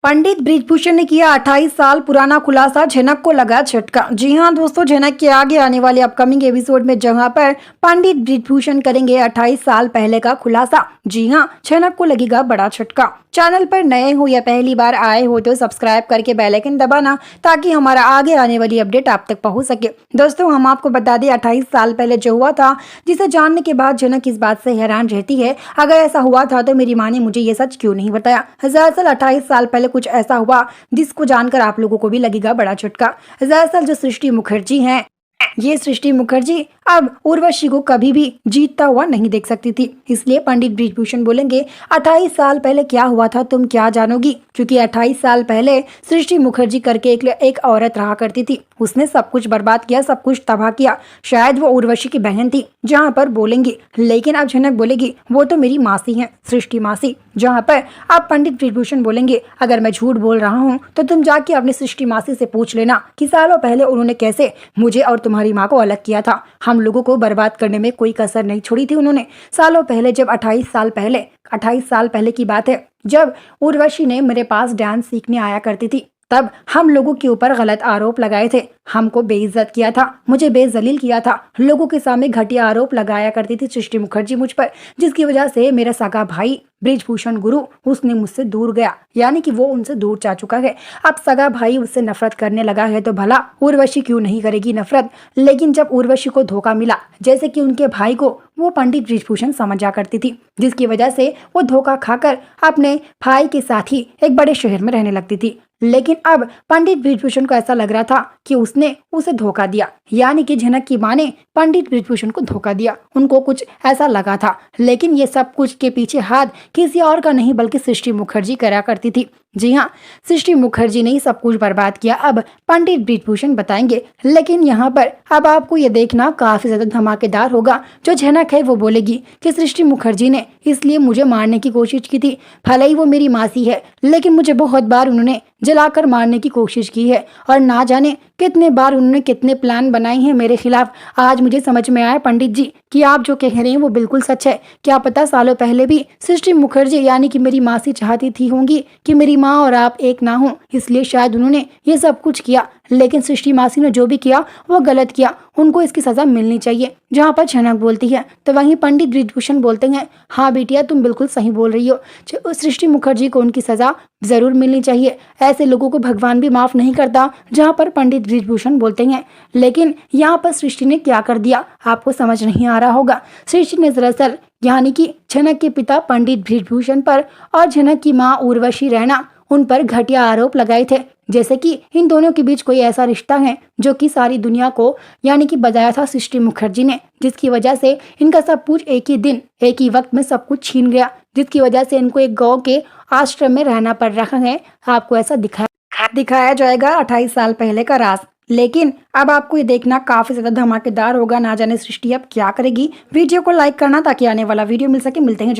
पंडित बृजभूषण ने किया 28 साल पुराना खुलासा, झनक को लगा झटका। जी हां दोस्तों, झनक के आगे आने वाले अपकमिंग एपिसोड में जहां पर पंडित बृजभूषण करेंगे 28 साल पहले का खुलासा। जी हां, झनक को लगेगा बड़ा झटका। चैनल पर नए हो या पहली बार आए हो तो सब्सक्राइब करके बेल आइकन दबाना ताकि हमारा आगे आने वाली अपडेट आप तक पहुंच सके। दोस्तों, हम आपको बता दें 28 साल पहले जो हुआ था, जिसे जानने के बाद झनक इस बात से हैरान रहती है, अगर ऐसा हुआ था तो मेरी माँ ने मुझे ये सच क्यों नहीं बताया। दरअसल 28 साल पहले कुछ ऐसा हुआ जिसको जानकर आप लोगों को भी लगेगा बड़ा झटका। दरअसल जो सृष्टि मुखर्जी हैं, ये सृष्टि मुखर्जी अब उर्वशी को कभी भी जीतता हुआ नहीं देख सकती थी। इसलिए पंडित बृजभूषण बोलेंगे 28 साल पहले क्या हुआ था तुम क्या जानोगी, क्योंकि 28 साल पहले सृष्टि मुखर्जी करके एक औरत रहा करती थी। उसने सब कुछ बर्बाद किया, सब कुछ तबाह किया। शायद वो उर्वशी की बहन थी, जहाँ पर बोलेंगी, लेकिन अब झनक बोलेगी वो तो मेरी मासी है, सृष्टि मासी। जहाँ पर अब पंडित बृजभूषण बोलेंगे अगर मैं झूठ बोल रहा हूँ तो तुम जाके अपनी सृष्टि मासी से पूछ लेना कि सालों पहले उन्होंने कैसे मुझे और तुम्हारी माँ को अलग किया था। हम लोगों को बर्बाद करने में कोई कसर नहीं छोड़ी थी उन्होंने। सालों पहले, जब 28 साल पहले की बात है, जब उर्वशी ने मेरे पास डांस सीखने आया करती थी, तब हम लोगों के ऊपर गलत आरोप लगाए थे, हमको बेइज्जत किया था, मुझे बेजलील किया था, लोगों के सामने घटिया आरोप लगाया करती थी सृष्टि मुखर्जी मुझ पर, जिसकी वजह से मेरा सगा भाई बृजभूषण गुरु उसने मुझसे दूर गया, यानी कि वो उनसे दूर जा चुका है। अब सगा भाई उससे नफरत करने लगा है तो भला उर्वशी क्यों नहीं करेगी नफरत। लेकिन जब उर्वशी को धोखा मिला, जैसे कि उनके भाई को वो पंडित बृजभूषण समझा करती थी, जिसकी वजह से वो धोखा खाकर अपने भाई के साथ ही एक बड़े शहर में रहने लगती थी। लेकिन अब पंडित बृजभूषण को ऐसा लग रहा था कि उसने उसे धोखा दिया, यानी कि झनक की मां ने पंडित बृजभूषण को धोखा दिया। उनको कुछ ऐसा लगा था, लेकिन ये सब कुछ के पीछे हाथ किसी और का नहीं बल्कि सृष्टि मुखर्जी करा करती थी। जी हाँ, सृष्टि मुखर्जी ने ही सब कुछ बर्बाद किया, अब पंडित बृजभूषण बताएंगे। लेकिन यहाँ पर अब आपको ये देखना काफी ज्यादा धमाकेदार होगा। जो झनक है वो बोलेगी कि सृष्टि मुखर्जी ने इसलिए मुझे मारने की कोशिश की थी, भले ही वो मेरी मासी है, लेकिन मुझे बहुत बार उन्होंने जलाकर मारने की कोशिश की है और ना जाने कितने बार उन्होंने कितने प्लान बनाए हैं मेरे खिलाफ। आज मुझे समझ में आया पंडित जी कि आप जो कह रहे हैं वो बिल्कुल सच है। क्या पता सालों पहले भी सृष्टि मुखर्जी यानी कि मेरी मासी चाहती थी होंगी कि मेरी माँ और आप एक ना हो, इसलिए शायद उन्होंने ये सब कुछ किया। लेकिन सृष्टि मासी ने जो भी किया वो गलत किया, उनको इसकी सजा मिलनी चाहिए। जहाँ पर झनक बोलती है तो वहीं पंडित बृजभूषण बोलते हैं हाँ बेटिया, तुम बिल्कुल सही बोल रही हो, सृष्टि मुखर्जी को उनकी सजा जरूर मिलनी चाहिए। ऐसे लोगों को भगवान भी माफ नहीं करता। जहाँ पर पंडित बृजभूषण बोलते हैं, लेकिन यहाँ पर सृष्टि ने क्या कर दिया आपको समझ नहीं आ रहा होगा। सृष्टि ने दरअसल यानी कि झनक के पिता पंडित बृजभूषण पर और झनक की माँ उर्वशी रैना, उन पर घटिया आरोप लगाए थे, जैसे कि इन दोनों के बीच कोई ऐसा रिश्ता है जो कि सारी दुनिया को यानी कि बताया था सृष्टि मुखर्जी ने, जिसकी वजह से इनका सब कुछ एक ही दिन एक ही वक्त में सब कुछ छीन गया, जिसकी वजह से इनको एक गांव के आश्रम में रहना पड़ रहा है। आपको ऐसा दिखाया जाएगा 28 साल पहले का राज। लेकिन अब आपको ये देखना काफी ज्यादा धमाकेदार होगा, ना जाने सृष्टि अब क्या करेगी। वीडियो को लाइक करना ताकि आने वाला वीडियो मिल सके। मिलते हैं